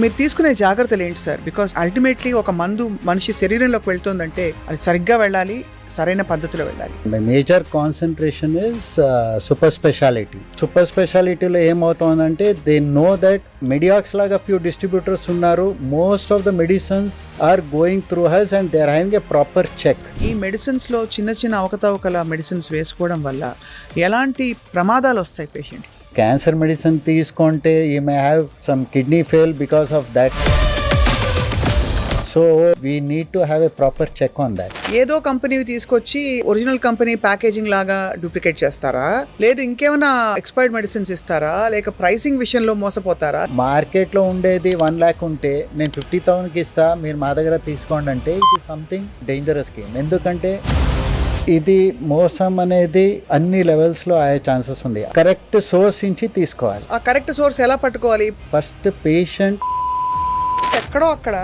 మీరు తీసుకునే జాగ్రత్తలు ఏంటి సార్? బికాస్ అల్టిమేట్లీ ఒక మందు మనిషి శరీరంలోకి వెళ్తుందంటే అది సరిగ్గా వెళ్ళాలి, సరైన పద్ధతిలో వెళ్ళాలి. Major concentration is super speciality. Super స్పెషాలిటీలో ఏమవుతుందంటే దే నో దట్ మెడియాక్స్ లాగా ఫ్యూ డిస్ట్రిబ్యూటర్స్ ఉన్నారు. Most of the medicines are going through us and they are having a proper check. ఈ మెడిసిన్స్ లో చిన్న చిన్న అవకతవకల మెడిసిన్స్ వేసుకోవడం వల్ల ఎలాంటి ప్రమాదాలు వస్తాయి పేషెంట్ కి? క్యాన్సర్ మెడిసిన్ తీసుకుంటే you may have some kidney fail because of that. So we need to have a proper check on that. ఏదో కంపెనీ తీసుకొచ్చి ఒరిజినల్ కంపెనీ ప్యాకేజింగ్ లాగా డూప్లికేట్ చేస్తారా, లేదు ఇంకేమైనా ఎక్స్పైర్డ్ మెడిసిన్స్ ఇస్తారా, లేక ప్రైసింగ్ విషయంలో మోసపోతారా? మార్కెట్ లో ఉండేది 1 lakh ఉంటే నేను 50,000కి ఇస్తా, మీరు మా దగ్గర తీసుకోండి అంటే it is something dangerous game. ఎందుకంటే ఇది మోసం అనేది అన్ని లెవెల్స్ లో అయ్యే ఛాన్సెస్ ఉంది. కరెక్ట్ సోర్స్ నుంచి తీసుకోవాలి. ఆ కరెక్ట్ సోర్స్ ఎలా పట్టుకోవాలి? ఫస్ట్ పేషెంట్ ఎక్కడో అక్కడ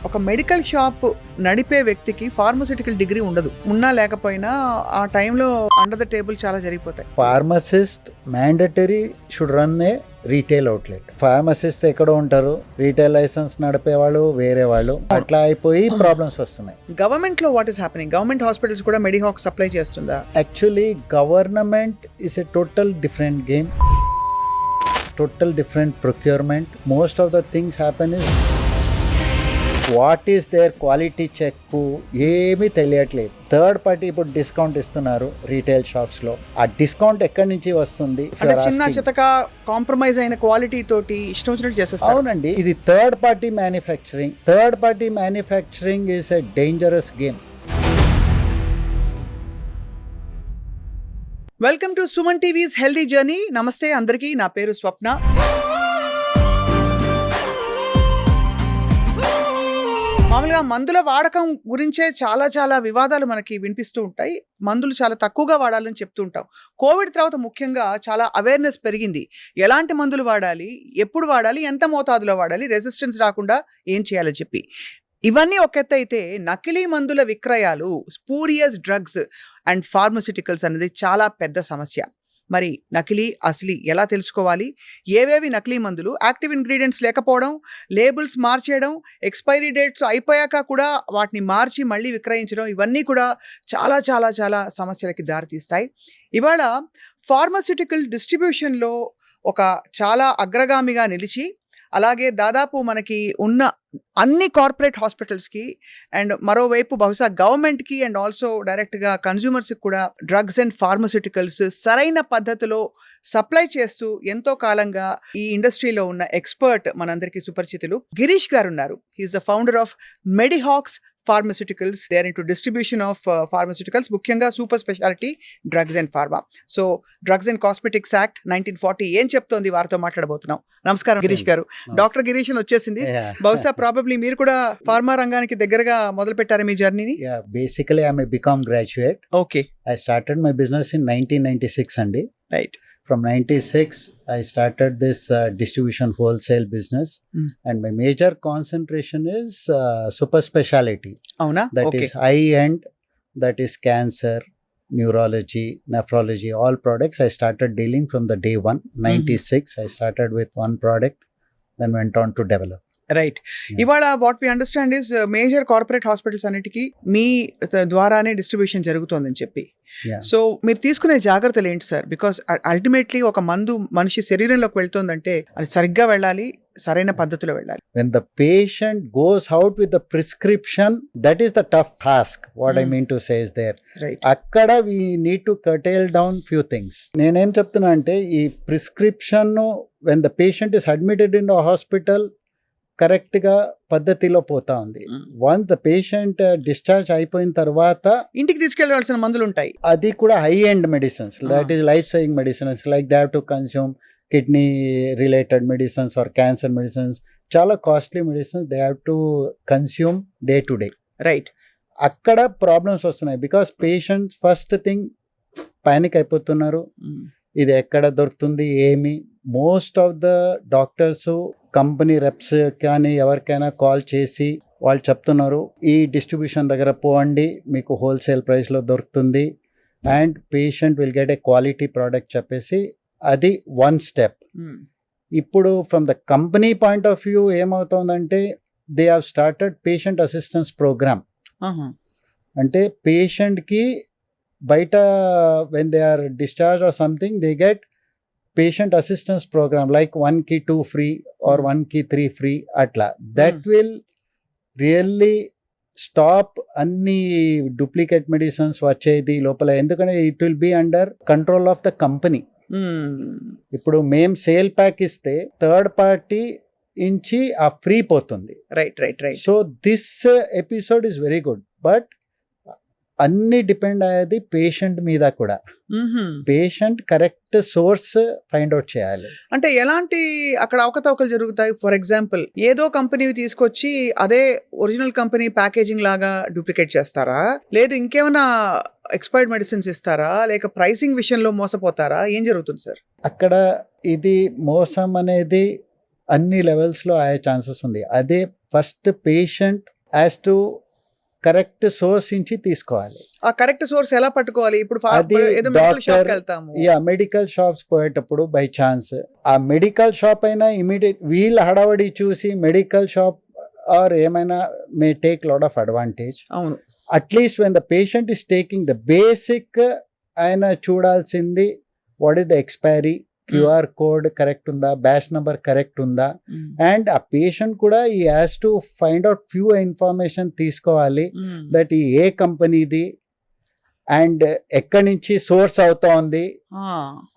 ఒక మెడికల్ షాప్ నడిపే వ్యక్తికి ఫార్మస్యూటికల్ డిగ్రీ ఉండదు. ఉన్నా లేకపోయినా ఆ టైంలో అండర్ ద టేబుల్ చాలా జరిగిపోతాయి. Pharmacist mandatory should run a retail outlet. Pharmacist ఎక్కడో ఉంటారు, రీటైల్ లైసెన్స్ నడిపే వాళ్ళు వేరే వాళ్ళు, అట్లా అయిపోయి ప్రాబ్లమ్స్ వస్తున్నాయి. గవర్నమెంట్ లో what is happening? Government hospitals కూడా మెడిహాక్ సప్లై చేస్తుందా? Actually government is a total different game, total different procurement. Most of the things happen is what is their quality check ఏమీ తెలియట్లేదు. థర్డ్ పార్టీ ఇప్పుడు discount ఇస్తున్నారు retail shops లో. ఆ discount ఎక్కడి నుంచి వస్తుంది? అంటే చిన్న చితక కాంప్రమైజ్ అయిన క్వాలిటీ తోటి ఇష్టం వచ్చినట్టు చేసేస్తారు. అవునండి, ఇది third party manufacturing. Third party manufacturing is a dangerous game. Welcome to Suman TVs healthy journey. నమస్తే అందరికీ, నా పేరు స్వప్న. మామూలుగా మందుల వాడకం గురించే చాలా వివాదాలు మనకి వినిపిస్తూ ఉంటాయి. మందులు చాలా తక్కువగా వాడాలని చెప్తూ ఉంటాం. కోవిడ్ తర్వాత ముఖ్యంగా చాలా అవేర్నెస్ పెరిగింది. ఎలాంటి మందులు వాడాలి, ఎప్పుడు వాడాలి, ఎంత మోతాదులో వాడాలి, రెసిస్టెన్స్ రాకుండా ఏం చేయాలని చెప్పి. ఇవన్నీ ఒక ఎత్తు అయితే నకిలీ మందుల విక్రయాలు, స్పూరియస్ డ్రగ్స్ అండ్ ఫార్మస్యూటికల్స్ అనేది చాలా పెద్ద సమస్య. మరి నకిలీ అసలు ఎలా తెలుసుకోవాలి? ఏవేవి నకిలీ మందులు? యాక్టివ్ ఇంగ్రీడియంట్స్ లేకపోవడం, లేబుల్స్ మార్చేయడం, ఎక్స్పైరీ డేట్స్ అయిపోయాక కూడా వాటిని మార్చి మళ్ళీ విక్రయించడం, ఇవన్నీ కూడా చాలా సమస్యలకి దారితీస్తాయి. ఇవాళ ఫార్మస్యూటికల్ డిస్ట్రిబ్యూషన్లో ఒక చాలా అగ్రగామిగా నిలిచి, అలాగే దాదాపు మనకి ఉన్న అన్ని కార్పొరేట్ హాస్పిటల్స్కి అండ్ మరోవైపు బహుశా గవర్నమెంట్కి అండ్ ఆల్సో డైరెక్ట్గా కన్జ్యూమర్స్కి కూడా డ్రగ్స్ అండ్ ఫార్మస్యూటికల్స్ సరైన పద్ధతిలో సప్లై చేస్తూ ఎంతో కాలంగా ఈ ఇండస్ట్రీలో ఉన్న ఎక్స్పర్ట్ మనందరికీ సుపరిచితులు గిరీష్ గారు ఉన్నారు. He's the founder of Medihax pharmaceuticals. They are into distribution of pharmaceuticals, ముఖ్యంగా super speciality drugs and pharma. So drugs and cosmetics act 1940 ఏం చెప్తోంది, వారితో మాట్లాడబోతున్నాం. నమస్కారం గిరీష్ గారు. డాక్టర్ గిరీష్ అని వచ్చేసింది. బహుశా ప్రాబబ్లీ మీరు కూడా ఫార్మా రంగానికి దగ్గరగా మొదలు పెట్టారు మీ జర్నీని. Basically I'm a BCom graduate. Okay. I started my business in 1996 అండి. Right. From 96 I started this distribution wholesale business. And my major concentration is super speciality. అవునా? That is high end, that is cancer, neurology, nephrology, all products I started dealing from the day one. 96 I started with one product, then went on to develop. Right. ఇవాళ what we understand is major corporate hospitals అన్నిటికీ మీ ద్వారానే distribution జరుగుతోందని చెప్పి. So మీరు తీసుకునే జాగ్రత్తలు ఏంటి సార్? బికాస్ అల్టిమేట్లీ ఒక మందు మనిషి శరీరంలోకి వెళ్తుందంటే అది సరిగ్గా వెళ్ళాలి, సరైన పద్ధతిలో వెళ్ళాలి. When the patient goes out with the prescription, that is the tough task. What I mean to say is there. Right. అక్కడ we need to curtail down few things. నేనేం చెప్తున్నా అంటే ఈ prescription when the patient is admitted in the hospital correct గా పద్ధతిలో పోతా ఉంది. Once the patient discharge అయిపోయిన తర్వాత ఇంటికి తీసుకెళ్లాల్సిన మందులు ఉంటాయి. అది కూడా high end medicines, that is life saving medicines, like they have to consume kidney related medicines or cancer medicines, చాలా costly medicines they have to consume day to day. Right. అక్కడ problems వస్తున్నాయి because patients first thing panic అయిపోతున్నారు. ఇది ఎక్కడ దొరుకుతుంది ఏమి? Most of the doctors company reps కానీ ఎవరికైనా కాల్ చేసి వాళ్ళు చెప్తున్నారు, ఈ డిస్ట్రిబ్యూషన్ దగ్గర పోండి, మీకు హోల్సేల్ ప్రైస్లో దొరుకుతుంది and patient will get a quality product చెప్పేసి. అది వన్ స్టెప్. ఇప్పుడు from the company point of view ఏమవుతుందంటే they have started patient assistance programme. ఆహా. అంటే పేషెంట్కి బయట when they are discharge or something they get patient assistance programme like 1కి 2 free or 1కి 3 ఫ్రీ అట్లా. దట్ విల్ రియల్లీ స్టాప్ అన్ని duplicate medicines వచ్చేది లోపల, ఎందుకంటే it will be under control of the company. ఇప్పుడు మేము సేల్ ప్యాక్ ఇస్తే థర్డ్ పార్టీ నుంచి ఆ ఫ్రీ పోతుంది. Right right right. So this episode is very good, but అన్ని డిపెండ్ అయ్యేది పేషెంట్ మీద కూడా. Patient correct source find out చేయాలి. అంటే ఎలాంటి అక్కడ అవకతవకలు జరుగుతాయి? ఫర్ ఎగ్జాంపుల్ ఏదో కంపెనీ తీసుకొచ్చి అదే ఒరిజినల్ కంపెనీ ప్యాకేజింగ్ లాగా డూప్లికేట్ చేస్తారా, లేదు ఇంకేమైనా ఎక్స్పైర్డ్ మెడిసిన్స్ ఇస్తారా, లేక ప్రైసింగ్ విషయంలో మోసపోతారా, ఏం జరుగుతుంది సార్ అక్కడ? ఇది మోసం అనేది అన్ని లెవెల్స్లో అయ్యే ఛాన్సెస్ ఉంది. అదే first patient as to correct source నుంచి తీసుకోవాలి. ఆ కరెక్ట్ సోర్స్ ఎలా పట్టుకోవాలి? ఇప్పుడు అది మెడికల్ షాప్స్ పోయేటప్పుడు బై ఛాన్స్ ఆ మెడికల్ షాప్ అయినా ఇమీడియట్ వీళ్ళ హడావడి చూసి మెడికల్ షాప్ ఆర్ ఏమైనా may take lot of advantage. అవును. At least when the patient is taking the basic ఆయన చూడాల్సింది what is the expiry, QR code correct ఉందా, బ్యాచ్ నెంబర్ కరెక్ట్ ఉందా, అండ్ ఆ పేషెంట్ కూడా ఈ has to find out few information తీసుకోవాలి that ఈ ఏ కంపెనీది అండ్ ఎక్కడి నుంచి సోర్స్ అవుతా ఉంది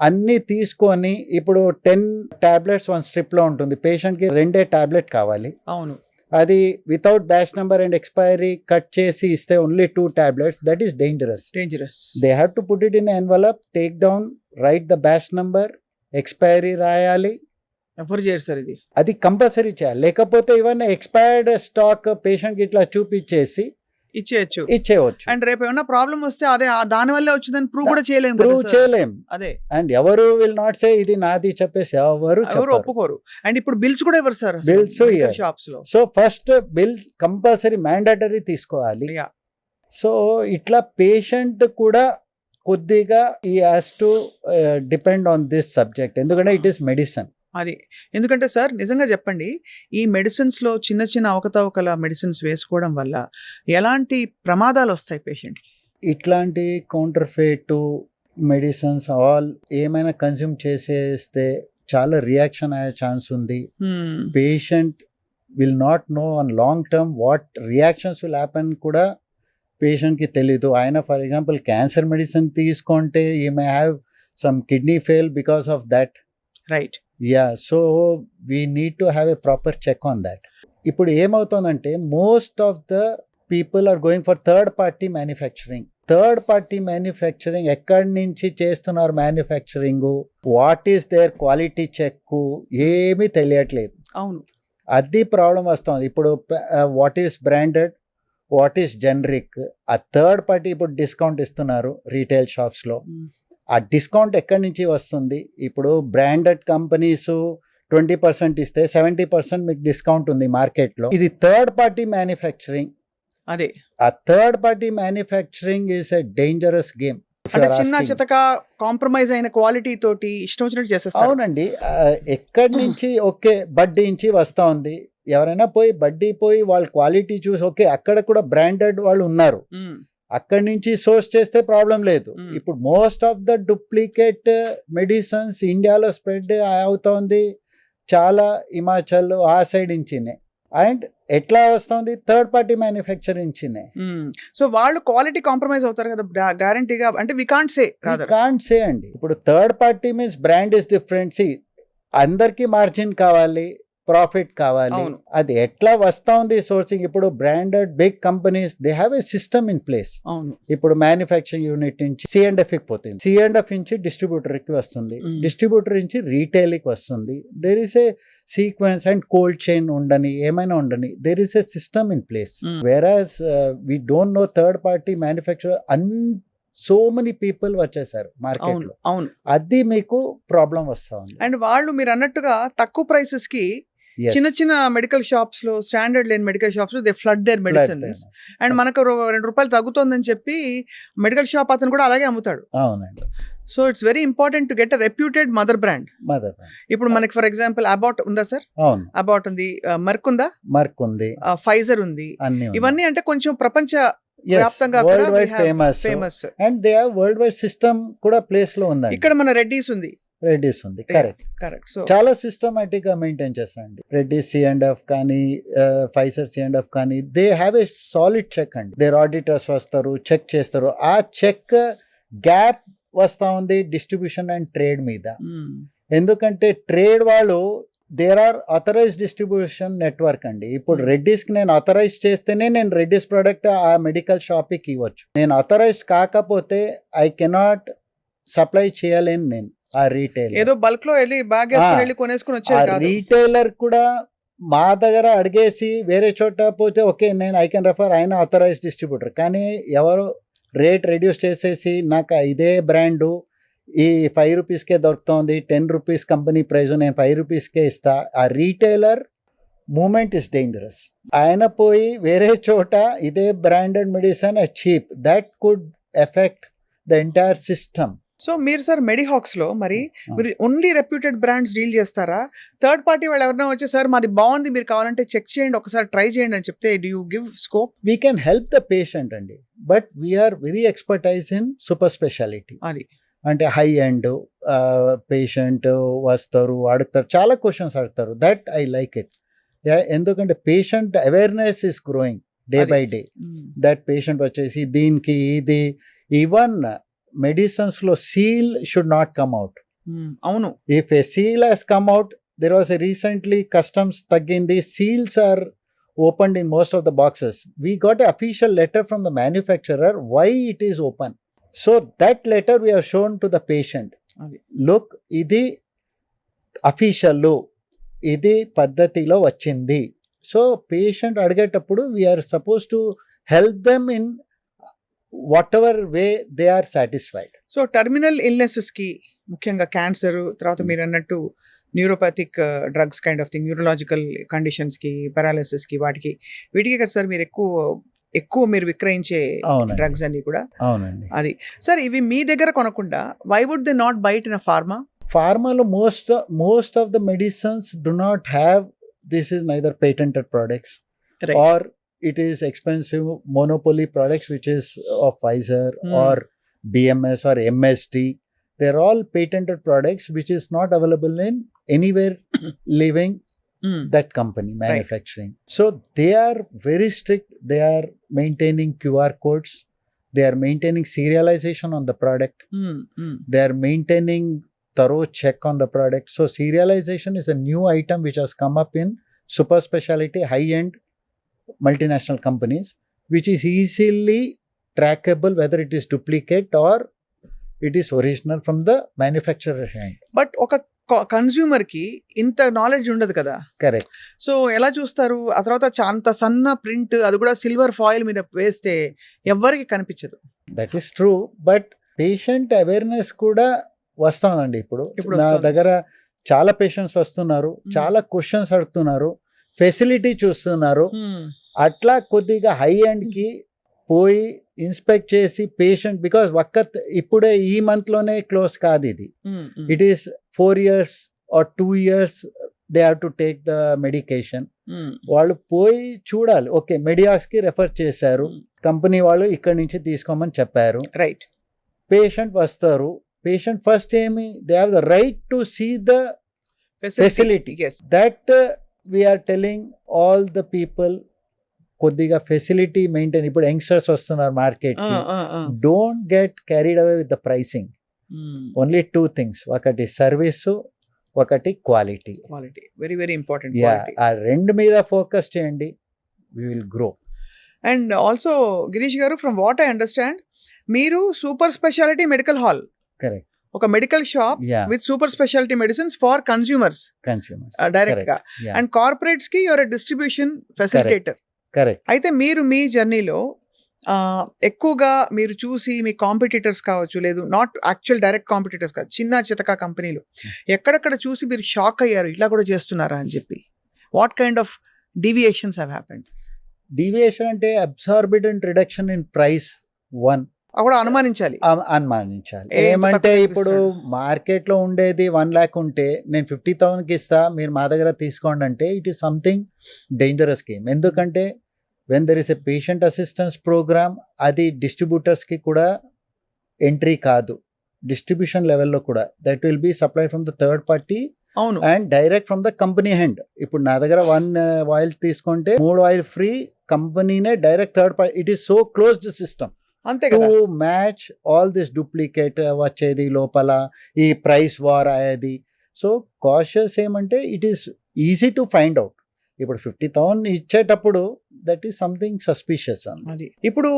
అన్ని తీసుకొని. ఇప్పుడు 10 టాబ్లెట్స్ 1 స్ట్రిప్ లో ఉంటుంది, పేషెంట్ కి 2 టాబ్లెట్ కావాలి. అవును. అది without batch number and expiry cut చేసి ఇస్తే only 2 tablets, that is dangerous. They have to put it in envelope, take down, right the batch number, expiry రాయాలి. ఎవరు చేయరు సార్ ఇది, అది కంపల్సరీ చేయాలి. లేకపోతే ఇవన్నీ ఎక్స్పైర్డ్ స్టాక్ పేషెంట్ ఇట్లా చూపించేసి ఇచ్చేయచ్చు. అండ్ రేపు ఏమైనా ప్రాబ్లం వస్తే అదే దాని వల్లే వచ్చిందని ప్రూవ్ కూడా చేయలేము. అదే. అండ్ ఎవరు విల్ నాట్ సే ఇది నాది చెప్పేసి ఎవరు ఒప్పుకోరు. అండ్ ఇప్పుడు బిల్స్ కూడా ఎవరు సార్? బిల్స్ షాప్స్ లో. So first bill compulsory mandatory తీసుకోవాలి. సో ఇట్లా పేషెంట్ కూడా కొద్దిగా ఈ has to depend on this subject, ఎందుకంటే ఇట్ ఈస్ మెడిసిన్. అది ఎందుకంటే సార్ నిజంగా చెప్పండి, ఈ మెడిసిన్స్లో చిన్న చిన్న అవకతవకల మెడిసిన్స్ వేసుకోవడం వల్ల ఎలాంటి ప్రమాదాలు వస్తాయి పేషెంట్కి? ఇట్లాంటి కౌంటర్ఫేట్ మెడిసిన్స్ ఆల్ ఏమైనా కన్జ్యూమ్ చేసేస్తే చాలా రియాక్షన్ అయ్యే ఛాన్స్ ఉంది. Patient will not know on long term what reactions will happen కూడా పేషెంట్కి తెలీదు. ఆయన ఫర్ ఎగ్జాంపుల్ క్యాన్సర్ మెడిసిన్ తీసుకుంటే ఈ may have some kidney fail because of that. Right. So we need to have a proper check on that. ఇప్పుడు ఏమవుతుందంటే most of the people are going for third party manufacturing. Third party manufacturing ఎక్కడి నుంచి చేస్తున్నారు manufacturing, what is their quality check ఏమీ తెలియట్లేదు. అవును, అది problem వస్తుంది. ఇప్పుడు what is branded, what is generic, ఆ థర్డ్ పార్టీ ఇప్పుడు డిస్కౌంట్ ఇస్తున్నారు రీటైల్ షాప్స్లో. ఆ డిస్కౌంట్ ఎక్కడి నుంచి వస్తుంది? ఇప్పుడు బ్రాండెడ్ కంపెనీస్ 20% ఇస్తే 70% మీకు డిస్కౌంట్ ఉంది మార్కెట్లో. ఇది థర్డ్ పార్టీ మ్యానుఫ్యాక్చరింగ్. అదే ఆ third party manufacturing is a dangerous game. చిన్న చితక కాంప్రమైజ్ అయిన క్వాలిటీ తోటి ఇష్టం వచ్చినట్టు చేసేస్తారు. అవునండి. ఎక్కడి నుంచి ఓకే బడ్డీ నుంచి వస్తా ఉంది, ఎవరైనా బడ్డీ పోయి వాళ్ళ క్వాలిటీ చూసి ఓకే అక్కడ కూడా బ్రాండెడ్ వాళ్ళు ఉన్నారు, అక్కడి నుంచి సోర్స్ చేస్తే ప్రాబ్లం లేదు. ఇప్పుడు most of the duplicate medicines ఇండియాలో స్ప్రెడ్ అవుతోంది చాలా, హిమాచల్ ఆ సైడ్ నుంచినే. అండ్ ఎట్లా వస్తుంది? థర్డ్ పార్టీ మ్యానుఫ్యాక్చర్ నుంచినే. సో వాళ్ళు క్వాలిటీ కాంప్రమైజ్ అవుతారు కదా గ్యారంటీగా, అంటే వి కాంట్ సే అండి. ఇప్పుడు third party means brand is different. అందరికి మార్జిన్ కావాలి, ప్రాఫిట్ కావాలి, అది ఎట్లా వస్తా ఉంది సోర్సింగ్. ఇప్పుడు branded big companies they have a system in place. ఇప్పుడు మ్యానుఫ్యాక్చరింగ్ యూనిట్ నుంచి C&F పోతుంది, C&F నుంచి డిస్ట్రిబ్యూటర్ కి వస్తుంది, డిస్ట్రిబ్యూటర్ నుంచి రీటైల్ కి వస్తుంది. There is a sequence and cold chain ఉండని ఏమైనా ఉండని, there is a system in place. Whereas we don't know third party manufacturer so many people వచ్చేసారు మార్కెట్ లో. అవును, అది మీకు ప్రాబ్లం వస్తా ఉంది. అండ్ వాళ్ళు మీరు అన్నట్టుగా తక్కువ ప్రైసెస్ కి Yes. చిన్న చిన్న మెడికల్ షాప్స్ లో, స్టాండర్డ్ లేని మెడికల్ షాప్స్ లో they flood their medicines and మనకు ₹2 తగ్గుతోందని చెప్పి మెడికల్ షాప్ అతను కూడా అలాగే అమ్ముతాడు. అవునండి. So it's very important to get a reputed mother brand. ఇప్పుడు మనకి ఫర్ ఎగ్జాంపుల్ అబాట్ ఉందా సార్? అవును, అబాట్ ఉంది, మర్క్ ఉందా, మర్క్ ఉంది, ఫైజర్ ఉంది. అన్ని ఇవన్నీ అంటే కొంచెం ప్రపంచ వ్యాప్తంగా famous and they have world wide system కూడా ప్లేస్ లో ఉందండి. ఇక్కడ మన రెడ్డీస్ ఉంది. కరెక్ట్. సో చాలా సిస్టమేటిక్ గా మెయింటైన్ చేస్తారండి. రెడ్డీస్ C&F కానీ ఫైజర్ C&F కానీ they have a solid check అండి. దేర్ ఆడిటర్స్ వస్తారు, చెక్ చేస్తారు. ఆ చెక్ గ్యాప్ వస్తా ఉంది డిస్ట్రిబ్యూషన్ అండ్ ట్రేడ్ మీద. ఎందుకంటే ట్రేడ్ వాళ్ళు there are authorised distribution network అండి. ఇప్పుడు రెడ్డీస్ కి నేను అథరైజ్ చేస్తేనే నేను రెడ్డీస్ ప్రోడక్ట్ ఆ మెడికల్ షాప్ కి ఇవ్వచ్చు. నేను అథరైజ్ కాకపోతే ఐ కెనాట్ సప్లై చేయలేను. నేను ఆ రీటైల్ ఏదో బల్క్ లో వెళ్ళి కొనేసుకుని వచ్చేది. రీటైలర్ కూడా మా దగ్గర అడిగేసి వేరే చోట పోతే ఓకే నేను ఐ కెన్ రెఫర్, ఆయన అథరైజ్ డిస్ట్రిబ్యూటర్. కానీ ఎవరు రేట్ రెడ్యూస్ చేసేసి నాకు ఇదే బ్రాండు ఈ ₹5కే దొరుకుతుంది, ₹10 కంపెనీ ప్రైజ్, నేను ₹5కే ఇస్తా. ఆ రీటైలర్ మూమెంట్ ఇస్ డేంజరస్. ఆయన పోయి వేరే చోట ఇదే branded medicine at cheap, that could effect the entire system. So మీరు సార్ మెడిహాక్స్ లో మరి మీరు ఓన్లీ రెప్యూటెడ్ బ్రాండ్స్ డీల్ చేస్తారా? థర్డ్ పార్టీ వాళ్ళు ఎవరైనా వచ్చి సార్ మాది బాగుంది, మీరు కావాలంటే చెక్ చేయండి, ఒకసారి ట్రై చేయండి అని చెప్తే do you give scope? We can help the patient అండి, but we're very expertise in super speciality. అది అంటే హై ఎండ్ పేషెంట్ వస్తారు, అడుగుతారు, చాలా క్వశ్చన్స్ అడుగుతారు. That I like it. ఎందుకంటే patient awareness is growing day by day. That patient వచ్చేసి దీనికి ఇది ఈవెన్ మెడిసిన్స్ లో seal should not come out. అవును, if a seal has come out, there was a recently customs తగ్గింది, seals are opened in most of the boxes. We got an official letter from the manufacturer why it is open. So that letter we have shown to the patient. Look, ఇది official, ఇది పద్ధతిలో వచ్చింది. So patient అడిగేటప్పుడు we're suppose to help them in whatever way they are satisfied. So terminal illnesses కి, ముఖ్యంగా cancer, తర్వాత మీరు అన్నట్టు neuropathic drugs kind of thing, neurological conditions కి, పారాలిసిస్ కి, వీటికి కదా సార్ మీరు ఎక్కువ మీరు విక్రయించే డ్రగ్స్ అన్ని కూడా? అవునండి. అది సార్, ఇవి మీ దగ్గర కొనకుండా why would they not buy it in pharma? ఫార్మాలో most of the medicines do not have, this is neither patented products or it is expensive monopoly products which is of Pfizer or BMS or MSD. They're all patented products which is not available in anywhere living that company manufacturing. Right. So they are very strict. They are maintaining QR codes. They are maintaining serialization on the product. They are maintaining thorough check on the product. So serialization is a new item which has come up in super specialty high-end multinational companies, which is easily trackable whether it is duplicate or it is original from the manufacturer hand. But ఒక consumer కి ఇంత knowledge ఉండదు కదా. Correct. So ఎలా చూస్తారు? ఆ తర్వాత అంత సన్న ప్రింట్, అది కూడా సిల్వర్ ఫాయిల్ మీద వేస్తే ఎవ్వరికి కనిపించదు. That is true, but patient awareness కూడా వస్తుందండి. ఇప్పుడు నా దగ్గర చాలా పేషెంట్స్ వస్తున్నారు, చాలా క్వశ్చన్స్ అడుగుతున్నారు, ఫెసిలిటీ చూస్తున్నారు. అట్లా కొద్దిగా హై ఎండ్ కి పోయి ఇన్స్పెక్ట్ చేసి పేషెంట్, బికాస్ ఇప్పుడే ఈ మంత్ లోనే క్లోజ్ కాదు ఇది. It is 4 years or 2 years they have to take the medication. వాళ్ళు పోయి చూడాలి. ఓకే, మెడియాక్స్ కి రెఫర్ చేశారు, కంపెనీ వాళ్ళు ఇక్కడి నుంచి తీసుకోమని చెప్పారు. రైట్. పేషెంట్ వస్తారు, పేషెంట్ ఫస్ట్ ఏమి, they have the right to see the facility. That we are telling all the people, కొద్దిగా ఫెసిలిటీ మెయింటైన్. ఇప్పుడు యంగ్స్టర్స్ వస్తున్నారు మార్కెట్ కి, don't get carried away with the pricing. Only 2 things, ఒకటి service, ఒకటి quality. Very very important. ఆ రెండు మీద focus చేయండి, we will grow. And also Girish garu, from what I understand, మీరు super speciality medical hall, correct, ఒక medical shop with super speciality medicines for consumers direct గా, and corporates కి your distribution facilitator. Correct. అయితే మీరు మీ జర్నీలో ఎక్కువగా మీరు చూసి మీ కాంపిటీటర్స్ కావచ్చు, లేదు నాట్ యాక్చువల్ డైరెక్ట్ కాంపిటీటర్స్ కాదు, చిన్న చితక కంపెనీలు ఎక్కడెక్కడ చూసి మీరు షాక్ అయ్యారు, ఇట్లా కూడా చేస్తున్నారా అని చెప్పి? What kind of deviations have happened? Deviation అంటే అబ్సార్బెంట్ రిడక్షన్ ఇన్ ప్రైస్ వన్ అక్కడ అనుమానించాలి. అనుమానించాలి. ఎంత ఏమంటే తక్కువ ఇప్పుడు మార్కెట్లో ఉండేది 1 lakh ఉంటే నేను 50,000కి ఇస్తా, మీరు మా దగ్గర తీసుకోండి అంటే it is something dangerous game. ఎందుకంటే when there is a patient assistance programme, అది డిస్ట్రిబ్యూటర్స్కి కూడా ఎంట్రీ కాదు, డిస్ట్రిబ్యూషన్ లెవెల్లో కూడా that will be supply from the third party అవును. And direct from the company hand. ఇప్పుడు నా దగ్గర 1 ఆయిల్ తీసుకుంటే 3 ఆయిల్ ఫ్రీ, కంపెనీనే direct third party. It is so closed system అంతే టు కదా. మ్యాచ్ ఆల్ దిస్ డూప్లికేట్ వచ్చేది లోపల, ఈ ప్రైస్ వార్ అయ్యేది. సో కాషియస్ ఏమంటే it is easy to find out. ఇప్పుడు 50,000 ఇచ్చేటప్పుడు దట్ ఈస్ సంథింగ్ సస్పిషియస్ అని. అది ఇప్పుడు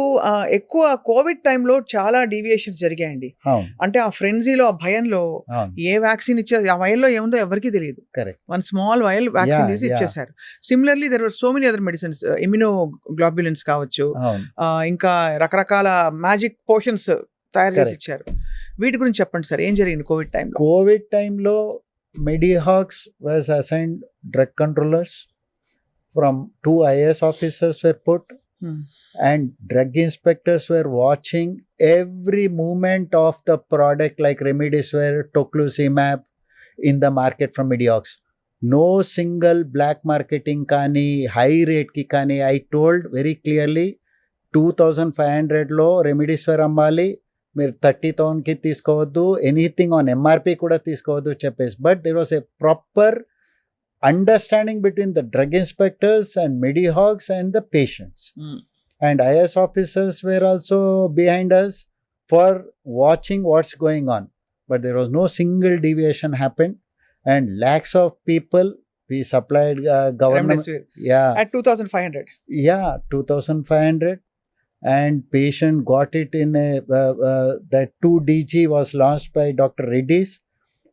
ఎక్కువ కోవిడ్ టైంలో చాలా డీవియేషన్స్ జరిగాయండి. అవును అంటే ఆ ఫ్రెంజీలో, ఆ భయంలో అవును ఏ వ్యాక్సిన్ ఇచ్చే, ఆ వైల్లో ఏముందో ఎవరికీ తెలియదు. Correct. One small vial vaccine Yeah, తీసి yeah. ఇచ్చేసారు. Similarly there were so many other medicines, immunoglobulins కావచ్చు, అవును. ఇంకా రకరకాల మ్యాజిక్ పోషన్స్ తయారు చేసి Correct. ఇచ్చారు. వీటి గురించి చెప్పండి సార్, ఏం జరిగింది కోవిడ్ టైంలో? కోవిడ్ టైంలో Medihax was assigned drug controllers from 2 IAS officers were put and drug inspectors were watching every movement of the product like Remdesivir, Tocilizumab in the market from Medihax. No single black marketing kani, high rate ki kani. I told very clearly 2,500 లో Remdesivir అమ్మాలి, మీరు 30,000కి తీసుకోవద్దు, anything on MRP కూడా తీసుకోవద్దు చెప్పేసి. But there was a proper understanding between the drug inspectors and Medihax and the patients. And IAS officers were also behind us for watching what's going on. But there was no single deviation happened. And lakhs of people, we supplied government. Remdesivir Yeah, at 2,500. yeah, 2,500. And patient got it in a, that 2DG was launched by Dr. Reddy's.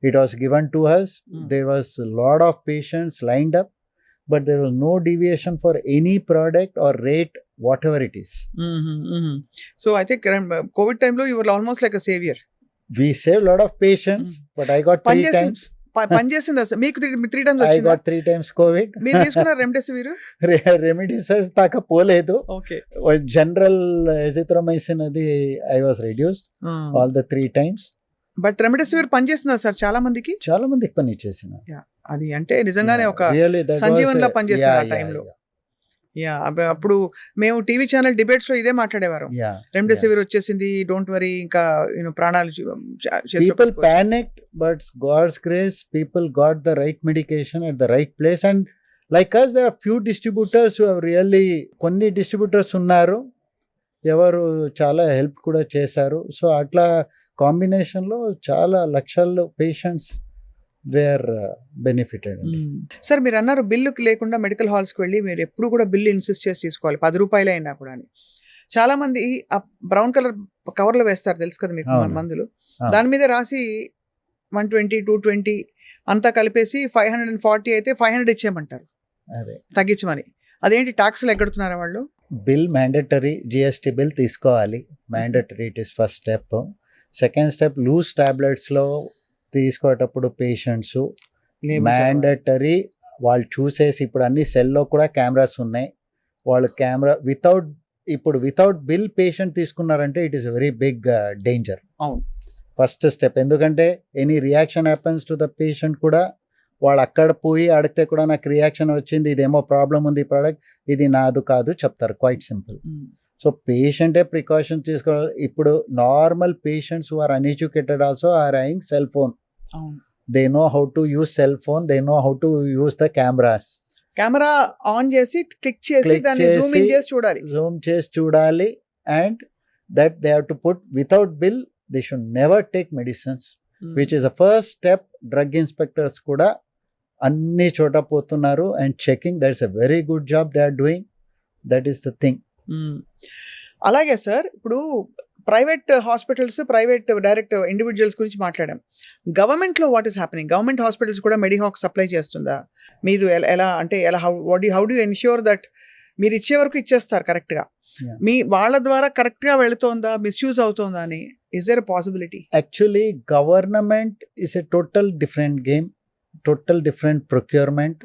It was given to us. There was a lot of patients lined up, but there was no deviation for any product or rate, whatever it is. So I think COVID టైంలో you were almost like a savior. We saved a lot of patients, but I got 3 times. పనిచేసింది అసలు మీకు 3 times I వచ్చిందా? got 3 times COVID. మీరు తీసుకున్న remdesivir? Remdesivir దాకా పోలేదు. Okay. General azithromycin అది I was reduced all the 3 times. But remdesivir పనిచేస్తుందా సార్ చాలా మందికి? చాలా మంది పని చేసిన. అది అంటే నిజంగానే ఒక Really, that సంజీవన్లా was పనిచేస్తుంది ఆ టైంలో. అప్పుడు మేము టీవీ ఛానల్ డిబేట్స్ లో ఇదే మాట్లాడేవారు. రెమ్డెసివిర్ వచ్చేసింది, డోంట్ వరీ, ఇంకా ప్రాణాలు people panicked, but God's grace, people got the right medication at the right place. And like us, there are few distributors who have really, కొన్ని distributors ఉన్నారు ఎవరు చాలా హెల్ప్ కూడా చేశారు. సో అట్లా కాంబినేషన్లో చాలా లక్షల పేషెంట్స్ వేర్ బెనిఫిటెడ్. సార్ మీరు అన్నారు బిల్లుకి లేకుండా మెడికల్ హాల్స్కి వెళ్ళి మీరు ఎప్పుడు కూడా బిల్లు ఇన్సిస్ట్ చేసి తీసుకోవాలి, 10 రూపాయలు అయినా కూడా అని. చాలా మంది ఆ బ్రౌన్ కలర్ కవర్లో వేస్తారు, తెలుసు కదా మీకు మందులు. దాని మీద రాసి 120, 220 అంతా కలిపేసి 540 అయితే 500 ఇచ్చేయమంటారు తగ్గించమని. అదేంటి ట్యాక్స్లు ఎక్కడుతున్నారా వాళ్ళు? బిల్ మ్యాండేటరీ, జిఎస్టీ బిల్ తీసుకోవాలి, mandatory. It is first step. Second step, loose టాబ్లెట్స్లో తీసుకోవటప్పుడు పేషెంట్స్ మ్యాండేటరీ వాళ్ళు చూసేసి, ఇప్పుడు అన్ని సెల్లో కూడా కెమెరాస్ ఉన్నాయి, వాళ్ళు కెమెరా వితౌట్ బిల్ పేషెంట్ తీసుకున్నారంటే it is very big danger. అవును, ఫస్ట్ స్టెప్. ఎందుకంటే any reaction happens to the patient కూడా వాళ్ళు అక్కడ పోయి అడిగితే కూడా నాకు రియాక్షన్ వచ్చింది, ఇదేమో ప్రాబ్లం ఉంది, ఈ ప్రోడక్ట్ ఇది నాదు కాదు చెప్తారు. Quite simple. సో పేషెంటే ప్రికాషన్ తీసుకోవాలి. ఇప్పుడు normal patients who are uneducated also are having cell phone. They know how to use cell phone, they know how to use the cameras. Camera on చేసి click చేసి దాన్ని zoom in చేసి చూడాలి, zoom చేసి చూడాలి. And that they have to put without bill, they should never take medicines, which is the first step. Drug inspectors కూడా అన్ని చోట పోతున్నారు and checking. That is a very good job they are doing. That is the thing. అలాగే sir, ఇప్పుడు private hospitals, private direct individuals గురించి మాట్లాడాం. గవర్నమెంట్లో what is happening? Government hospitals కూడా Medihax సప్లై చేస్తుందా? మీరు ఎలా అంటే ఎలా, హౌ డూ ఎన్ష్యూర్ దట్ మీరు ఇచ్చే వరకు ఇచ్చేస్తారు కరెక్ట్గా, మీ వాళ్ళ ద్వారా కరెక్ట్గా వెళుతోందా, మిస్యూజ్ అవుతోందా అని? Is there a possibility? Actually government is a total different game total different procurement.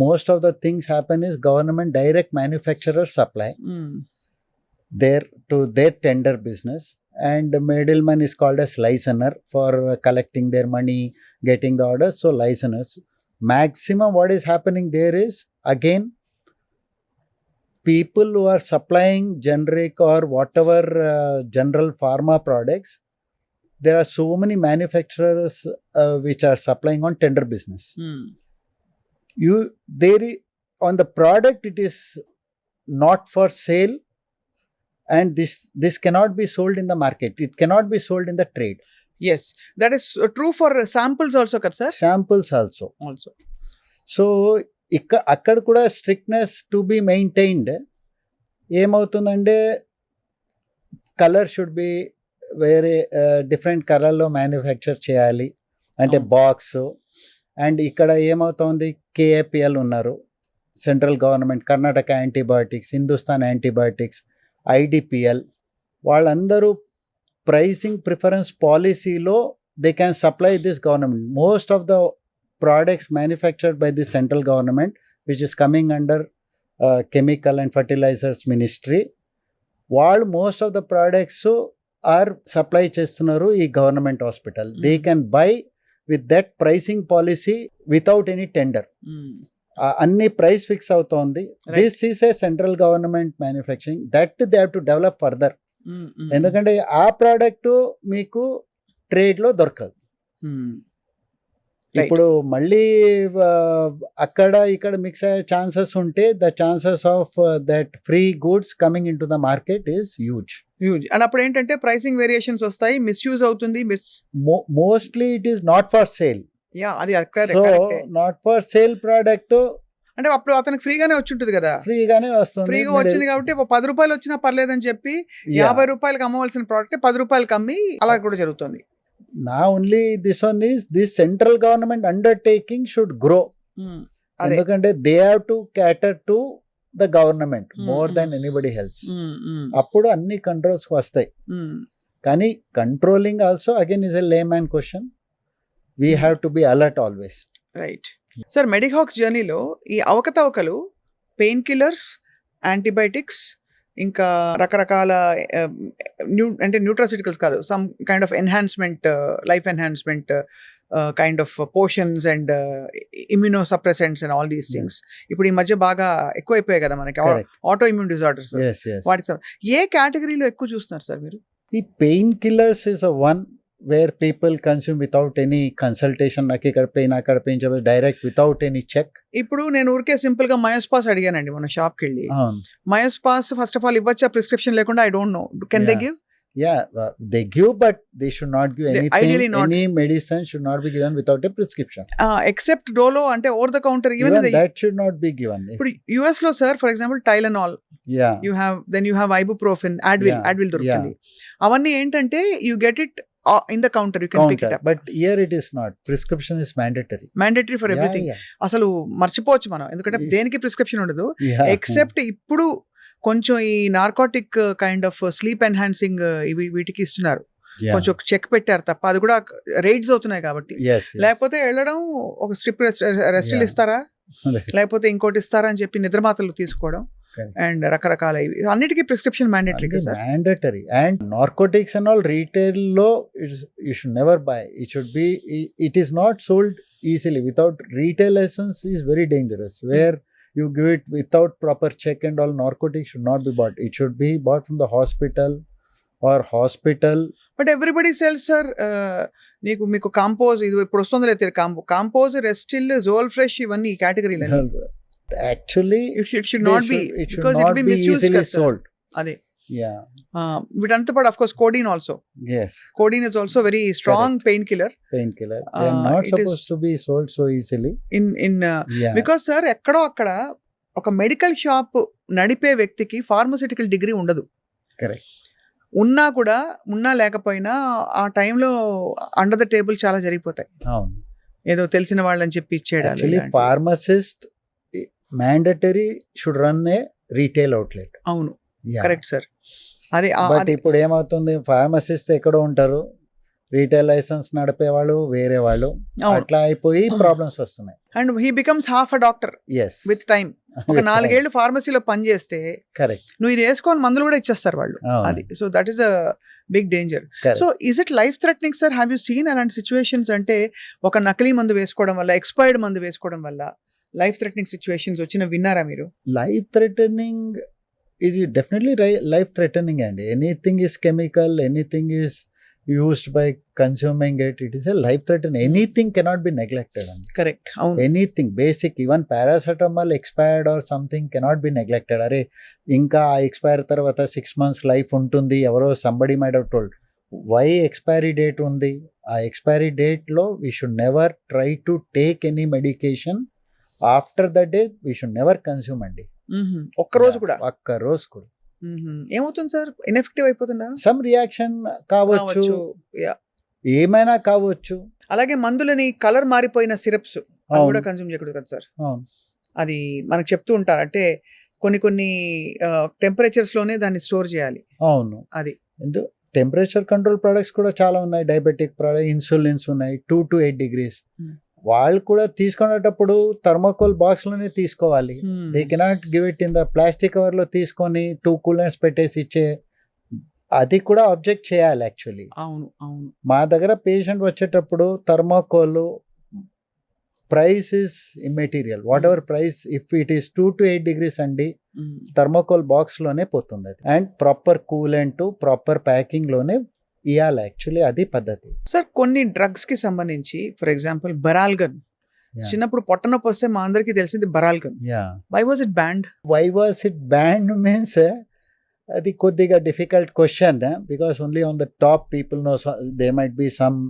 Most of the things happen is government direct manufacturer supply their to their tender business, and the middleman is called as licensor for collecting their money, getting the orders. So licensors, maximum what is happening there is, again, people who are supplying generic or whatever general pharma products, there are so many manufacturers which are supplying on tender business. On the product it is not for sale, and this cannot be sold in the market. It cannot be sold in the trade. Yes, that is true for samples also కదా sir? Samples also. So అక్కడ కూడా strictness to be maintained. ఏమవుతుందంటే colour should be వేరే different కలర్లో manufacture చేయాలి అంటే box. And ఇక్కడ ఏమవుతుంది, కేఏపిఎల్ ఉన్నారు, central government, Karnataka antibiotics, Hindustan antibiotics, IDPL, వాళ్ళందరూ ప్రైసింగ్ ప్రిఫరెన్స్ పాలసీలో they can supply this government. Most of the products manufactured by the central government, which is coming under chemical and fertilizers ministry, while most of the products are supply చేస్తున్నారు ఈ government hospital. They can buy with that pricing policy without any tender. అన్ని price fix అవుతోంది. This is a central government manufacturing that they have to develop further. ఎందుకంటే ఆ product మీకు ట్రేడ్లో దొరకదు. ఇప్పుడు మళ్ళీ అక్కడ ఇక్కడ మిక్స్ అయ్యే ఛాన్సెస్ ఉంటే the chances of that free goods coming in to the market is huge. And అప్పుడు ఏంటంటే ప్రైసింగ్ వేరియేషన్స్ వస్తాయి, మిస్యూజ్ అవుతుంది. Mostly it is not for sale. అది నాట్ ఫర్ సేల్ ప్రోడక్ట్ అంటే అప్పుడు అతనికి ఫ్రీగానే వచ్చి ఉంటుంది కదా, ఫ్రీగానే వస్తుంది, ఫ్రీగా వచ్చింది కాబట్టి 10 రూపాయలు వచ్చినా పర్లేదని చెప్పి 50 రూపాయలకి అమ్మవలసిన ప్రోడక్ట్ 10 రూపాయలకి అమ్మి అలా కూడా జరుగుతుంది. Now only this one is this central government undertaking should grow. ఎందుకంటే they have to cater to the government more than anybody else. అప్పుడు అన్ని కంట్రోల్స్ వస్తాయి. కానీ controlling also again is a layman question. We have to be alert always. Right sir, Medihax జర్నీలో ఈ అవకతవకలు, pain killers, antibiotics, ఇంకా రకరకాల అంటే న్యూట్రాసిటికల్స్ కాదు, some kind of enhancement, life enhancement kind of potions and immuno suppressants and all these things ఇప్పుడు ఈ మధ్య బాగా ఎక్కువైపోయాయి కదా మనకి, ఆటో ఇమ్యూన్ డిజార్డర్స్. వాటికి ఏ కేటగిరీలో ఎక్కువ చూస్తున్నారు సార్ మీరు? ఈ pain killers is one where people consume without any consultation. నాకు ఇక్కడ పెయిన్ అక్కడ పెయిన్ చెప్పి డైరెక్ట్ వితౌట్ ఎనీ చెక్. ఇప్పుడు నేను ఊరికే సింపుల్ గా మయోస్పాస్ అడిగానండి మన షాప్కి వెళ్ళి. మయోస్పాస్ ఫస్ట్ ఆఫ్ ఆల్ ఇవ్వచ్చా ప్రిస్క్రిప్షన్ లేకుండా? I don't know, can they give? Yeah, they give, but they should not give anything. Ideally not. Any medicine should not be given without a prescription. Except Dolo ante over the counter, even that should not be given. But US lo sir, for example Tylenol, you have ibuprofen, Advil దొరుకుతుంది. అవన్నీ ఏంటంటే you get it in the counter, you can pick it up. But here it is not. Prescription is mandatory for everything. అసలు మర్చిపోవచ్చు మనం, ఎందుకంటే దేనికి prescription ఉండదు. Except ఇప్పుడు కొంచెం ఈ narcotic kind of sleep enhancing వీటికి ఇస్తున్నారు, కొంచెం చెక్ పెట్టారు తప్ప, అది కూడా రైడ్స్ అవుతున్నాయి కాబట్టి. లేకపోతే వెళ్ళడం ఒక స్ట్రిప్ రెస్టిల్ ఇస్తారా, లేకపోతే ఇంకోటి ఇస్తారా అని చెప్పి నిద్రమాత్రలు తీసుకోవడం అండ్ రకరకాల అన్నిటికీ prescription mandatory. And narcotics and all retail లో you should never buy. It is not sold easily without retail licence. Is very dangerous. Where you give it without proper check and all, narcotics should not be bought. It should be bought from the hospital. But everybody sells sir. మీకు compose ఇది ఇప్పుడు వస్తుంది లేదు, compose, Restyl, Jal fresh, ఇవన్నీ ఈ కేటగిరీలో. Actually it should not be, because it be misused sold. అదే వీటంతా పాటు of course codeine also. Yes, codeine is also very strong painkiller. They are not supposed to be sold so easily in because sir ఎక్కడో అక్కడ ఒక medical shop నడిపే వ్యక్తికి pharmaceutical degree ఉండదు. Correct. ఉన్నా లేకపోయినా ఆ టైంలో అండర్ ద టేబుల్ చాలా జరిగిపోతాయి. ఏదో తెలిసిన వాళ్ళని చెప్పి ఇచ్చేయడాలి. Actually pharmacist mandatory should run a retail outlet. అవును, కరెక్ట్ సార్. అదే బట్ ఇప్పుడు ఏమవుతుంది, ఫార్మసిస్ట్ ఎక్కడో ఉంటారు, రీటైల్ లైసెన్స్ నడిపేవాళ్ళు వేరే వాళ్ళు, అవును. అట్లా అయిపోయి ప్రాబ్లమ్స్ వస్తున్నాయి. And he becomes half a doctor yes, with time. ఒక 4 ఏళ్ళు ఫార్మసీలో పనిచేస్తే కరెక్ట్. నువ్వు ఇది వేసుకొని మందులు కూడా ఇచ్చేస్తారు వాళ్ళు. అది so that is a big danger. So is it life threatening sir? Have you seen అలాంటి సిచ్యువేషన్స్? అంటే ఒక నకిలీ మందు వేసుకోవడం వల్ల, ఎక్స్పైర్డ్ మందు వేసుకోవడం వల్ల లైఫ్ థ్రెటనింగ్ సిచ్యువేషన్స్ వచ్చిన విన్నారా మీరు? లైఫ్ థ్రెటనింగ్ ఇది డెఫినెట్లీ లైఫ్ థ్రెటనింగ్ అండి. Anything is chemical, anything is used by consuming it, it is a life threatening. Anything cannot be neglected. Correct. Anything basic, even paracetamol expired or something cannot be neglected. Are inka expire tarvata 6 months life untundi, evaro somebody might have told. Why expiry date undi? Aa expiry date lo we should never try to take any medication after that date. We should never consume andi. ఒక్క రోజు కూడా ఏమవుతుంది sir? Ineffective అయిపోతుందా? Some reaction కావచ్చు, ఏమైనా కావచ్చు. అలాగే మందులని colour మారిపోయిన సిరప్స్ కూడా కన్స్యూమ్ చేయకూడదు కదా సార్? అది మనకు చెప్తూ ఉంటారు. అంటే కొన్ని టెంపరేచర్స్ లోనే దాన్ని స్టోర్ చేయాలి. అవును, అది టెంపరేచర్ కంట్రోల్ ప్రొడక్ట్స్ కూడా చాలా ఉన్నాయి. డయాబెటిక్ ప్రొడక్ట్, ఇన్సులిన్స్ ఉన్నాయి 2 to 8 degrees. వాళ్ళు కూడా తీసుకునేటప్పుడు థర్మోకోల్ బాక్స్ లోనే తీసుకోవాలి. They cannot give it in the plastic cover లో తీసుకొని 2 కూలర్స్ పెట్టేసి ఇచ్చే, అది కూడా అబ్జెక్ట్ చేయాలి యాక్చువల్లీ. అవును అవును. మా దగ్గర పేషెంట్ వచ్చేటప్పుడు thermocol price is immaterial. What ever price, if it is 2 to 8 degrees అండి, థర్మోకోల్ బాక్స్ లోనే పోతుంది అది. And proper coolant, proper packing లోనే ఇవ్వాలి యాక్చువల్లీ, అది పద్ధతి. సార్ కొన్ని డ్రగ్స్ కి సంబంధించి ఫర్ ఎగ్జాంపుల్ బరాల్గన్, చిన్నప్పుడు పొట్టనొప్పి వస్తే మా అందరికి తెలిసింది Baralgan. Why was it banned? Means అది కొద్దిగా difficult question, because only on the top people know. There might be some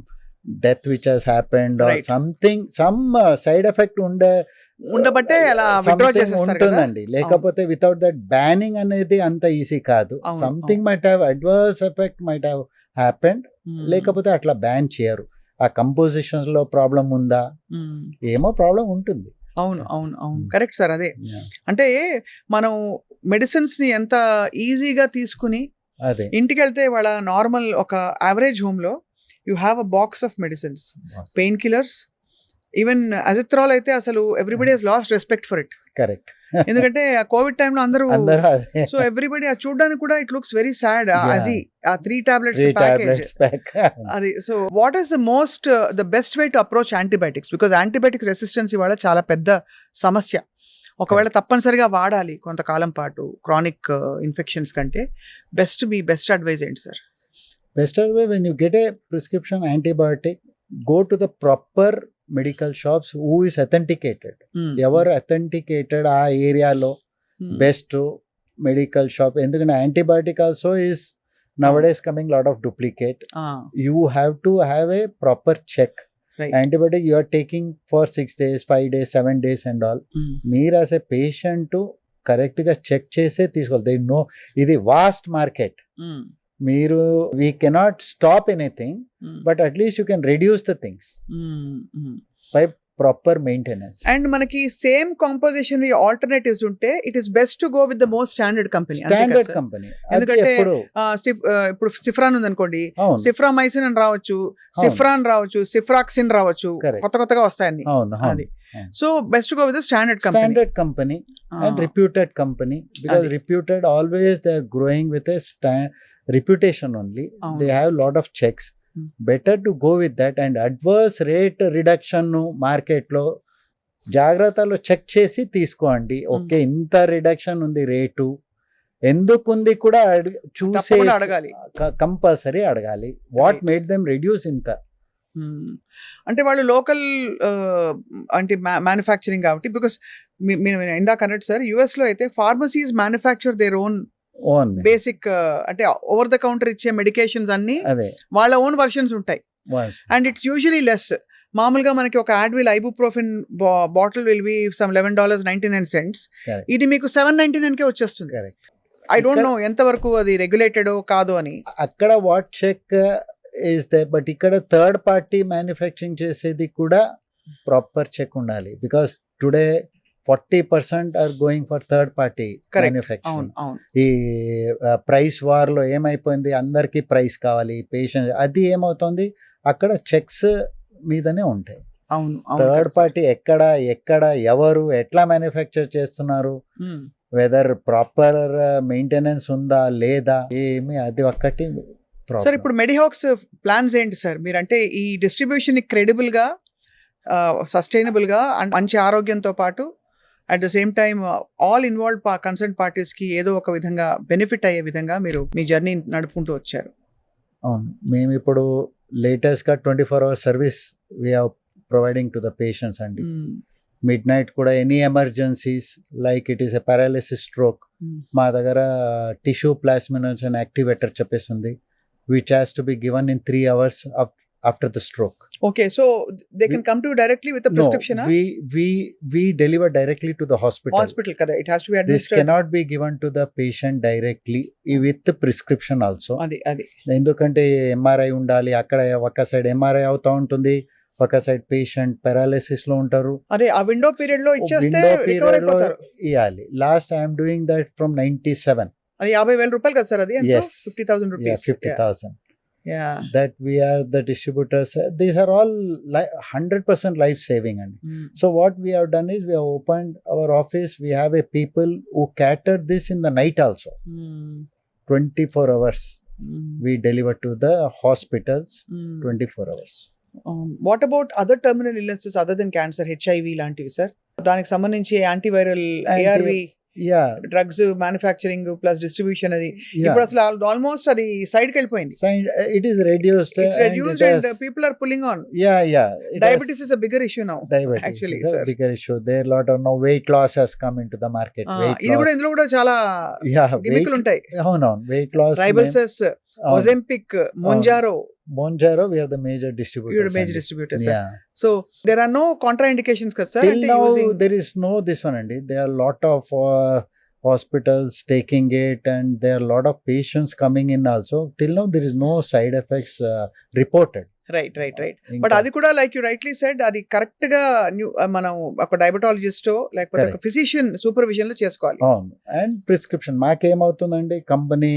death which has happened or something, some side effect ఉండబట్టే అలా విత్డ్రా చేసేస్తారు కదా. ఉంటుందండి. లేకపోతే వితౌట్ దట్ బ్యానింగ్ అనేది అంత ఈజీ కాదు. Something might have adverse effect might have happened, లేకపోతే అట్లా బ్యాన్ చేయరు. ఆ కంపోజిషన్స్ లో ప్రాబ్లం ఉందా, ఏమో ప్రాబ్లం ఉంటుంది. అవును అవును అవును, కరెక్ట్ సార్. అదే అంటే మనం మెడిసిన్స్ ని ఎంత ఈజీగా తీసుకుని ఇంటికి వెళ్తే వాళ్ళ నార్మల్ ఒక యావరేజ్ హోమ్ లో you have a box of medicines, painkillers, even Azithral అయితే అసలు everybody has lost respect for it. Correct. ఎందుకంటే ఆ కోవిడ్ టైంలో అందరూ సో ఎవ్రీబడి అది చూడడానికి కూడా ఇట్ లుక్స్ వెరీ సాడ్. అది ఆ 3 tablets ప్యాకేజ్ అది. So what is the best way to approach antibiotics? Because antibiotic resistance ఇవాళ చాలా పెద్ద సమస్య. ఒకవేళ తప్పనిసరిగా వాడాలి కొంతకాలం పాటు క్రానిక్ ఇన్ఫెక్షన్స్ కంటే, బెస్ట్ అడ్వైజ్ ఏంటి sir? Best advice, when you get a prescription antibiotic, go to the proper medical shops who is authenticated. ఎవరు అథెంటికేటెడ్ ఆ ఏరియాలో బెస్ట్ మెడికల్ షాప్. ఎందుకంటే antibiotic also is nowadays coming lot of duplicate. You have to have a proper check. Antibiotic you are taking for 6 days, 5 days, 7 days and all. మీరు as a patient correct గా check చేసే తీసుకోవాలి. They know ఇది vast market. మీరు we cannot stop anything, but at least you can reduce the things by proper maintenance. And మనకి same composition alternatives ఉంటే it is best to go with the most standard company. ఎందుకంటే ఇప్పుడు సిఫ్రాన్ ఉంది అనుకోండి, సిఫ్రామైసిన్ అని రావచ్చు, సిఫ్రాన్ రావచ్చు, సిఫ్రాక్సిన్ రావచ్చు, కొత్తగా వస్తాయని. అది so best to go with standard company and reputed company, because reputed always they are growing with a reputation only. They have lot of checks. Better to go with that. And adverse rate reduction market lo జాగ్రత్తలో check చేసి తీసుకోండి. Okay, ఇంత reduction ఉంది rate, ఎందుకుంది కూడా చూసే అడగాలి, compulsory అడగాలి. వాట్ మేడ్ దెమ్ రెడ్యూస్ ఇంత. అంటే వాళ్ళు లోకల్ అంటే మ్యానుఫ్యాక్చరింగ్ కాబట్టి. బికాస్ ఇందాక అన్నట్టు సార్, US లో అయితే pharmacies manufacture their own basic, అంటే ఓవర్ ద కౌంటర్ ఇచ్చే మెడికేషన్స్ అన్ని వాళ్ళ ఓన్ వర్షన్స్ ఉంటాయి. And it's usually less. మామూలుగా మనకి ఒక Advil ibuprofen bottle will be some $11.99. ఇది మీకు $7.99 వచ్చేస్తుంది. ఐ డోంట్ నో ఎంతవరకు అది రెగ్యులేటెడ్ కాదు అని. అక్కడ what check is there, but ఇక్కడ థర్డ్ పార్టీ మ్యానుఫ్యాక్చరింగ్ చేసేది కూడా ప్రాపర్ చెక్ ఉండాలి. Because today 40% are going for third party Correct. Manufacturing. అవును అవును ఈ ప్రైస్ వార్లో ఏమైపోయింది, అందరికీ ప్రైస్ కావాలి, పేషెంట్, అది ఏమవుతుంది అక్కడ చెక్స్ మీదనే ఉంటాయి. అవును థర్డ్ పార్టీ ఎక్కడ ఎవరు ఎట్లా మ్యానుఫ్యాక్చర్ చేస్తున్నారు, వెదర్ ప్రాపర్ మెయింటెనెన్స్ ఉందా లేదా, ఏమి అది ఒక్కటి సార్. problem. ఇప్పుడు మెడిహాక్స్ ప్లాన్స్ ఏంటి సార్? మీరంటే ఈ డిస్ట్రిబ్యూషన్ క్రెడిబుల్ గా, సస్టైనబుల్ గా, అండ్ మంచి ఆరోగ్యంతో పాటు at the same time all involve concern parties కి ఏదో ఒక విధంగా బెనిఫిట్ అయ్యే విధంగా మీరు మీ జర్నీ నడుపుకుంటూ వచ్చారు. అవును, మేము ఇప్పుడు లేటెస్ట్గా 24 hours service we are providing to the patients అండి. మిడ్ నైట్ కూడా any emergencies like it is a paralysis stroke, మా దగ్గర టిష్యూ ప్లాస్మినోజన్ యాక్టివేటర్ చెప్పేసి ఉంది, which has to be given in 3 hours after the stroke. Okay, so they can come to you directly with a prescription. No, we deliver directly to the hospital. Hospital, correct. It has to be This administered. cannot be given to the patient directly with the prescription also. అది ఎందుకంటే MRI ఉండాలి, అక్కడ ఒక side MRI అవుతా ఉంటుంది, ఒక side patient paralysis లో ఉంటారు. అదే ఆ విండో పీరియడ్ లో ఇచ్చేస్తే రికవర్ అయిపోతారు. ఇవ్వాలి. Last I'm doing that from 97. అది 50,000 రూపాయలు కదా సార్? అది ఎంత? Yes. 50,000 rupees. 50,000. Yeah. That we are the distributors. These are all 100% life saving. And so what we have done is we have opened our office. We have a people who cater this in the night also. 24 hours. We deliver to the hospitals 24 hours. What about other terminal illnesses other than cancer, HIV లాంటివి sir? దానికి సంబంధించి antiviral, ARV drugs manufacturing plus distribution, అది ఇప్పుడు అసలు almost అది side కి వెళ్ళిపోయింది. It is reduced. It's reduced and people are pulling on. Yeah. Diabetes is a bigger issue now. Diabetes actually, is sir. a bigger issue. There are lot of now weight loss has come into the market. ఇది కూడా ఇందులో కూడా చాలా గిమికలు ఉంటాయి. అవునవును, weight loss. Ribelsus, Ozempic, Monjaro. We are the major distributors. You are major distributors, sir. Yeah. So there are no contraindications, sir. Till now there is no this one, and there are lot of hospitals taking it, and there are lot of patients coming in also. Till now there is no side effects reported. Right. But అది కూడా like you rightly said, అది correct గా మనం ఒక diabetologist లేకపోతే ఒక physician supervision లో చేసుకోవాలి. అవును, అండ్ ప్రిస్క్రిప్షన్ మాకేమవుతుందండి, కంపెనీ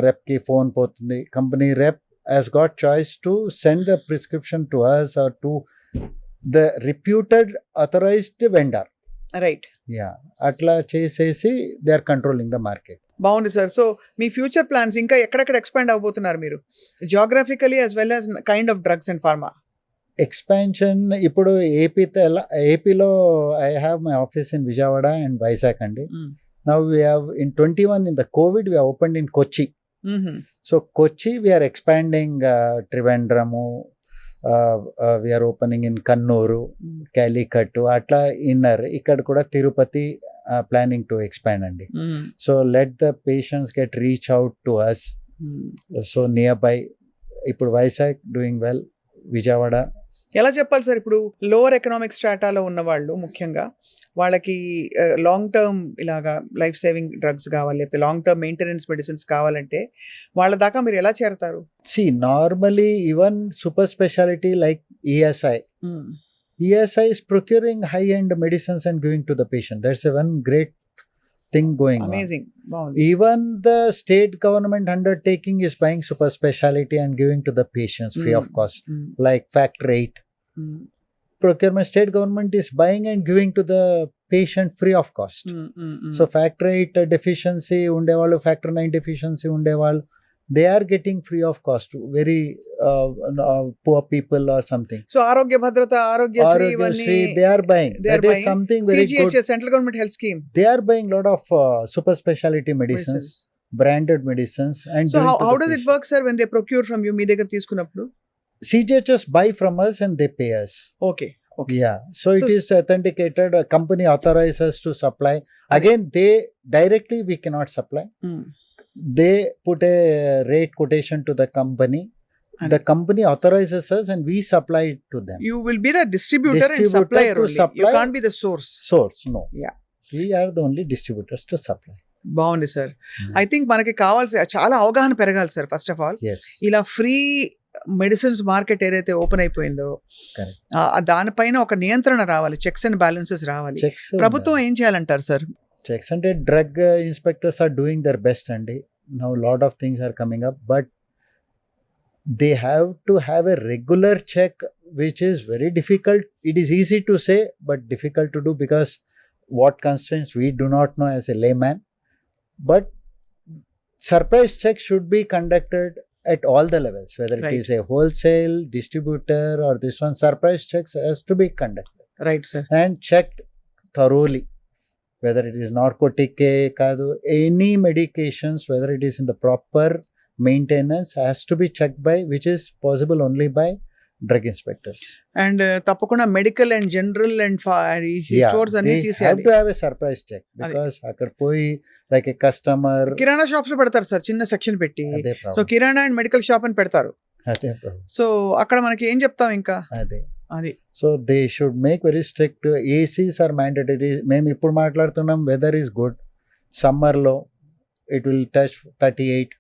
రెప్ కి ఫోన్ పోతుంది, company రెప్ has got choice to send the prescription to us or to the reputed authorized vendor. Right. Yeah, atla chesesi they are controlling the market. బాగుంది sir. So మీ future plans ఇంకా ఎక్కడెక్కడ expand అవబోతున్నారు మీరు, geographically as well as kind of drugs and pharma? Expansion ఇప్పుడు ఏపీలో I have my office in Vijayawada and Vizag అండి. Now we have in 21 in the COVID we have opened in Kochi. So Kochi we are expanding, Trivandrum, we are opening in Kannur, Calicut, atla inner ikkada kuda Tirupati planning to expand andi. So let the patients get reach out to us. So nearby ఇప్పుడు Vizag doing well, Vijayawada. ఎలా చెప్పాలి sir, ఇప్పుడు lower economic స్ట్రాటాలో ఉన్న వాళ్ళు ముఖ్యంగా వాళ్ళకి long term ఇలాగా life saving drugs కావాలి, లేకపోతే లాంగ్ టర్మ్ మెయింటెనెన్స్ మెడిసిన్స్ కావాలంటే వాళ్ళ దాకా మీరు ఎలా చేరతారు? See, normally even super specialty like ESI is procuring high-end medicines and giving to the patient. That's a one great thing going Amazing. on. Even the state government undertaking is buying super specialty and giving to the patients free of cost, like Factor 8. Procurement, state government is buying and giving to the patient free of cost. So Factor 8 deficiency undevallu, Factor 9 deficiency undevallu, they are getting free of cost. Very poor people or something. So Arogya Bhadrata, Arogyasri, they are buying. That is something very CGHS, good. Central Government Health Scheme. They are buying lot of super specialty medicines, branded medicines. And so how does it work, sir, when they procure from you? మీ దగ్గర తీసుకున్నప్పుడు CGHS buy from us and they pay us. Okay. Yeah. So it is authenticated. A company authorizes to supply. Again, they directly we cannot supply. They put a rate quotation to the company. The company authorizes us and we supply it to them. You will be the distributor and supplier only. You can't be the source. No. Yeah. We are the only distributors to supply. బాగుంది sir. I think మనకి కావాల్సి చాలా అవగాహన పెరగాలి sir. First of all ఇలా free medicines market ఏదైతే open అయిపోయిందో Correct. దానిపైన ఒక నియంత్రణ రావాలి, చెక్స్ అండ్ బ్యాలెన్సెస్ రావాలి. చెక్స్ ప్రభుత్వం ఏం చేయాలంటారు సార్? చెక్స్ అంటే drug inspectors are doing their best అండి. Now lot of things are coming up, but they have to have a regular check, which is very difficult. It is easy to say but difficult to do because what constraints we do not know as a layman. But surprise checks should be conducted at all the levels, whether it Right. is a wholesale distributor or this one. Surprise checks has to be conducted right sir. and checked thoroughly, whether it is narcotic kadu, any medications, whether it is in the proper maintenance, has to be checked by, which is possible only by drug inspectors. And తప్పకుండా medical and general and stores అన్ని they have తీసేయాలి. to have a surprise check because అక్కడ పోయి like a customer kirana shops లో పెడతారు sir, చిన్న section పెట్టి. అదే so problem. Kirana and medical shop అని పెడతారు. అదే problem. సో అక్కడ మనకి ఏం చెప్తాం ఇంకా అదే అది. So they should make very strict. ACs are mandatory. మేము ఇప్పుడు మాట్లాడుతున్నాం వెదర్ ఈస్ గుడ్. సమ్మర్లో it will touch 38,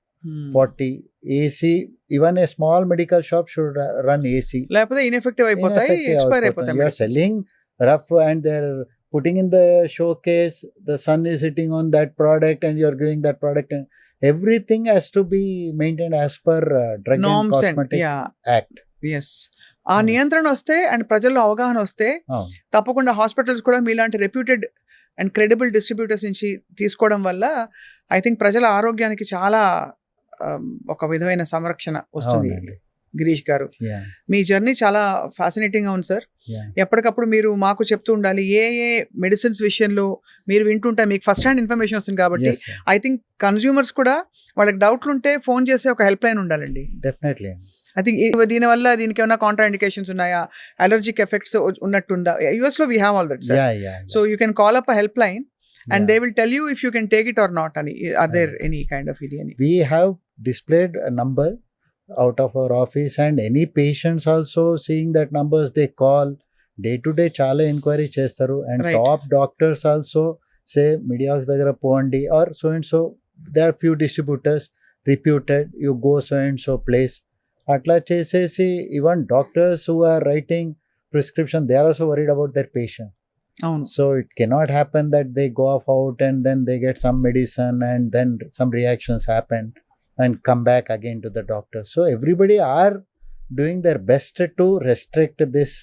40. AC even a small medical shop should run AC. లేకపోతే ఇన్ఎఫెక్టివ్ అయిపోతాయి, ఎక్స్పైర్ అయిపోతాయి. You are selling rough and they're putting in the showcase, the sun is hitting on that product and you're giving that product, and everything has to be maintained as per Drug and norms and Cosmetic Act. Yes. ఆ నియంత్రణ వస్తే and ప్రజల్లో అవగాహన వస్తే Oh, తప్పకుండా hospitals కూడా మీలాంటి reputed and credible distributors నుంచి తీసుకోవడం వల్ల ఐ థింక్ ప్రజల ఆరోగ్యానికి చాలా ఒక విధమైన సంరక్షణ వస్తుంది. అవునండి. గిరీష్ గారు, Yeah, మీ జర్నీ చాలా ఫ్యాసినేటింగ్ గా ఉంది సార్. yeah. ఎప్పటికప్పుడు మీరు మాకు చెప్తూ ఉండాలి. ఏ మెడిసిన్స్ విషయంలో మీరు వింటుంటే మీకు ఫస్ట్ హ్యాండ్ ఇన్ఫర్మేషన్ వస్తుంది కాబట్టి Yes, sir. I think consumers కూడా వాళ్ళకి డౌట్లు ఉంటే ఫోన్ చేసే ఒక హెల్ప్ లైన్ ఉండాలండి. Definitely. ఐ థింక్ దీనివల్ల దీనికి ఏమైనా కాంట్రా ఇండికేషన్స్ ఉన్నాయా, అలర్జిక్ ఎఫెక్ట్స్ ఉన్నట్టుందా? యూఎస్ లో we have all that sir. Yeah, yeah. So you can call up a helpline and Yeah. They will tell you if you can take it or not అని. Are there any kind of ఇది అని? We have displayed a number out of our office, and any patients also seeing that numbers, they call day to day చాలా enquiry చేస్తారు. And Right. top doctors also say medias దగ్గర పోండి or so and so. There are few distributors reputed, you go so and so place. అట్లా చేసేసి even doctors who are writing prescription, they are also worried about their patient. అవును. So it cannot happen that they go off out and then they get some medicine and then some reactions happen and come back again to the doctor. So everybody are doing their best to restrict this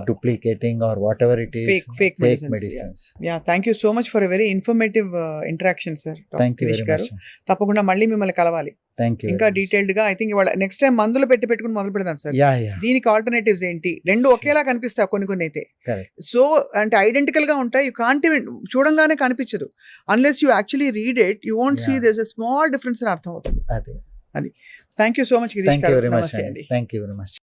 duplicating or whatever it is, Fake medicines, medicines. Yeah, thank you so much for a very informative interaction sir. Thank you Girish very గారు, much. తప్పకుండా మళ్ళీ మిమ్మల్ని కలవాలి Thank you. ఇంకా very much. Detailed గా. I think ఇవాళ next time మందులు పెట్టుకుని మొదలు పెడదాం సార్. Yeah, yeah. దీనికి ఆల్టర్నేటివ్స్ ఏంటి? రెండు ఒకేలా కనిపిస్తాయి కొన్ని అయితే. Correct. సో అంటే ఐడెంటికల్ గా ఉంటాయి. యూ కాంట్ చూడంగానే కనిపించదు. Unless you actually read it, you won't see Yeah. There's a small difference అని అర్థం అవుతుంది. అదే. Thank you so much Girish Thank you గారు. very much. నమస్తే అండి. Thank you very much.